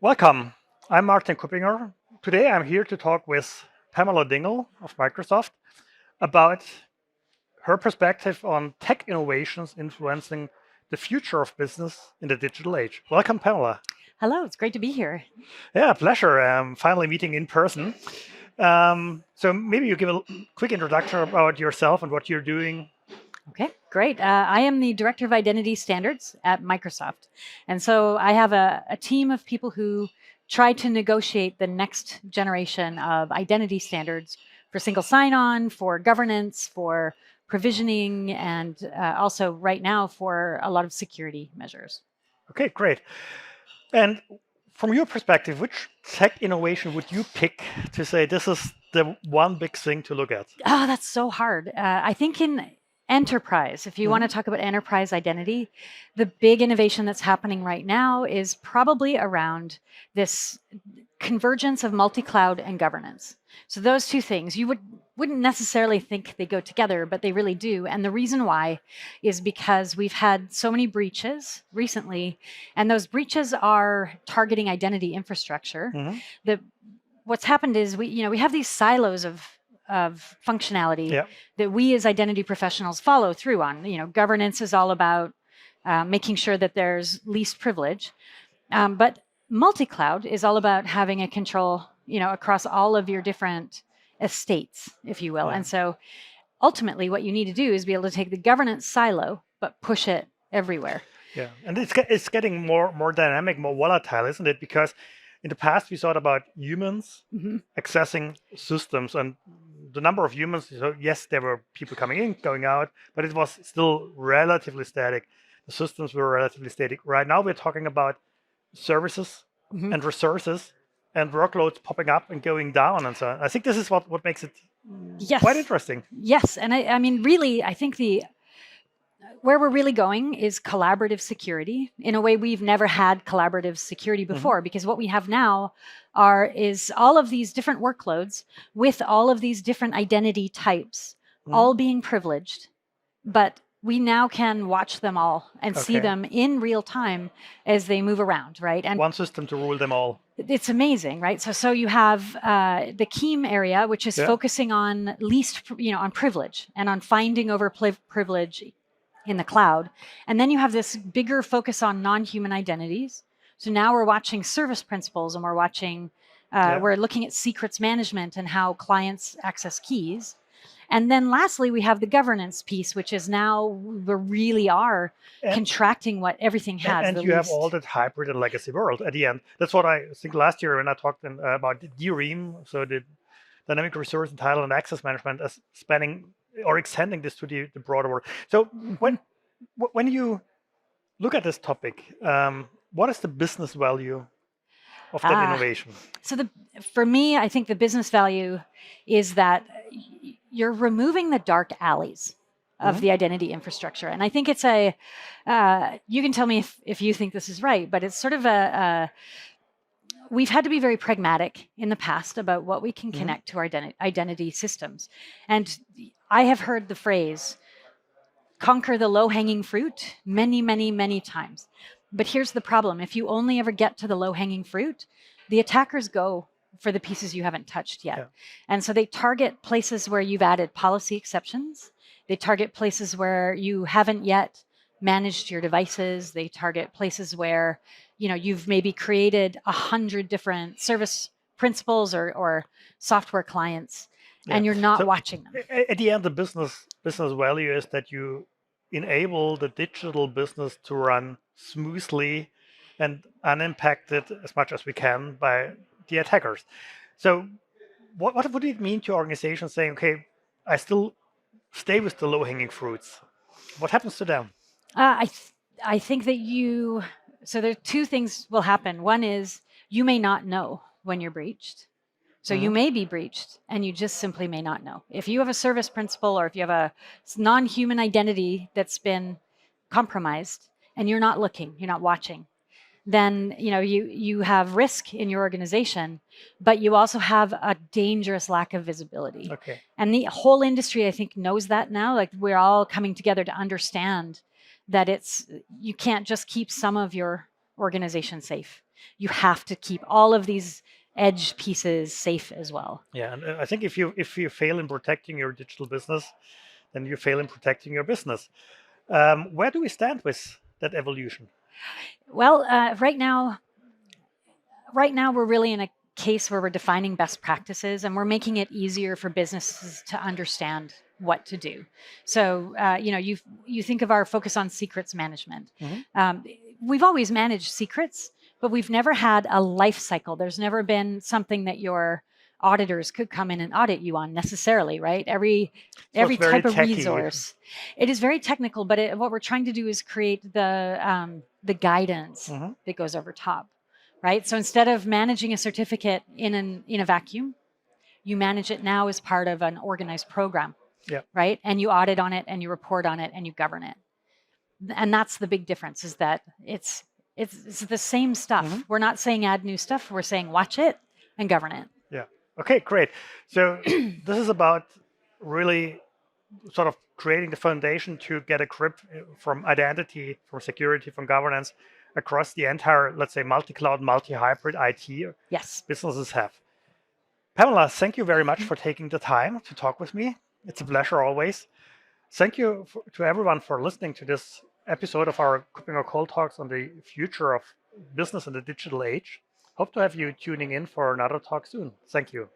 Welcome. I'm Martin Kuppinger. Today I'm here to talk with Pamela Dingle of Microsoft about her perspective on tech innovations influencing the future of business in the digital age. Welcome, Pamela. Hello, it's great to be here. Yeah, pleasure. Finally meeting in person. So maybe you give a quick introduction about yourself and what you're doing. Okay, great. I am the Director of Identity Standards at Microsoft. And so I have a team of people who try to negotiate the next generation of identity standards for single sign-on, for governance, for provisioning, and also right now for a lot of security measures. Okay, great. And from your perspective, which tech innovation would you pick to say this is the one big thing to look at? Oh, that's so hard. I think in enterprise, if you want to talk about enterprise identity, the big innovation that's happening right now is probably around this convergence of multi-cloud and governance. So those two things, you wouldn't necessarily think they go together, but they really do. And the reason why is because we've had so many breaches recently, and those breaches are targeting identity infrastructure. That what's happened is we have these silos of functionality that we as identity professionals follow through on. Governance is all about making sure that there's least privilege, but multi-cloud is all about having a control, across all of your different estates, if you will. And so ultimately what you need to do is be able to take the governance silo, but push it everywhere. Yeah, and it's getting more dynamic, more volatile, isn't it? Because in the past we thought about humans accessing systems, and the number of humans, yes, there were people coming in, going out, but it was still relatively static. The systems were relatively static. Right now we're talking about services and resources and workloads popping up and going down and so on. I think this is what makes it quite interesting. Yes, and I mean, really, I think where we're really going is collaborative security in a way we've never had collaborative security before, because what we have now is all of these different workloads with all of these different identity types, all being privileged, but we now can watch them all and see them in real time as they move around, right? And one system to rule them all. It's amazing, right? So you have the KEEM area, which is focusing on on privilege and on finding over privilege in the cloud. And then you have this bigger focus on non-human identities. So now we're watching service principals, and we're watching, we're looking at secrets management and how clients access keys. And then lastly, we have the governance piece, which is now we really are contracting what everything has. And you have all that hybrid and legacy world at the end. That's what I think last year when I talked about the DREAM, so the dynamic resource entitlement and access management, as spanning or extending this to the broader world. So when you look at this topic, what is the business value of that innovation? So for me, I think the business value is that you're removing the dark alleys of the identity infrastructure. And I think it's you can tell me if you think this is right, but it's sort of we've had to be very pragmatic in the past about what we can connect to our identity systems. And I have heard the phrase, conquer the low-hanging fruit many, many, many times. But here's the problem. If you only ever get to the low-hanging fruit, the attackers go for the pieces you haven't touched yet. And so they target places where you've added policy exceptions. They target places where you haven't yet managed your devices. They target places where you've maybe created 100 different service principals or software clients, and you're not watching them. At the end, the business value is that you enable the digital business to run smoothly and unimpacted as much as we can by the attackers. So what would it mean to organizations saying, okay, I still stay with the low-hanging fruits? What happens to them? I think that so there are two things will happen. One is you may not know when you're breached. So you may be breached and you just simply may not know. If you have a service principal or if you have a non-human identity that's been compromised and you're not looking, you're not watching, then you have risk in your organization, but you also have a dangerous lack of visibility. And the whole industry, I think, knows that now. Like, we're all coming together to understand that you can't just keep some of your organization safe. you have to keep all of these edge pieces safe as well. Yeah, and I think if you fail in protecting your digital business, then you fail in protecting your business. Where do we stand with that evolution? Well, right now we're really in a case where we're defining best practices and we're making it easier for businesses to understand what to do. So, you think of our focus on secrets management. We've always managed secrets, but we've never had a life cycle. There's never been something that your auditors could come in and audit you on necessarily, right? Every type of resource. It is very technical, but what we're trying to do is create the guidance that goes over top, right? So instead of managing a certificate in a vacuum, you manage it now as part of an organized program, right? And you audit on it and you report on it and you govern it. And that's the big difference, is that it's the same stuff. We're not saying add new stuff. We're saying watch it and govern it. Yeah. Okay, great. So this is about really sort of creating the foundation to get a grip from identity, from security, from governance across the entire, let's say, multi-cloud, multi-hybrid IT businesses have. Pamela, thank you very much for taking the time to talk with me. It's a pleasure always. Thank you to everyone for listening to this episode of our KuppingerCole Talks on the future of business in the digital age. Hope to have you tuning in for another talk soon. Thank you.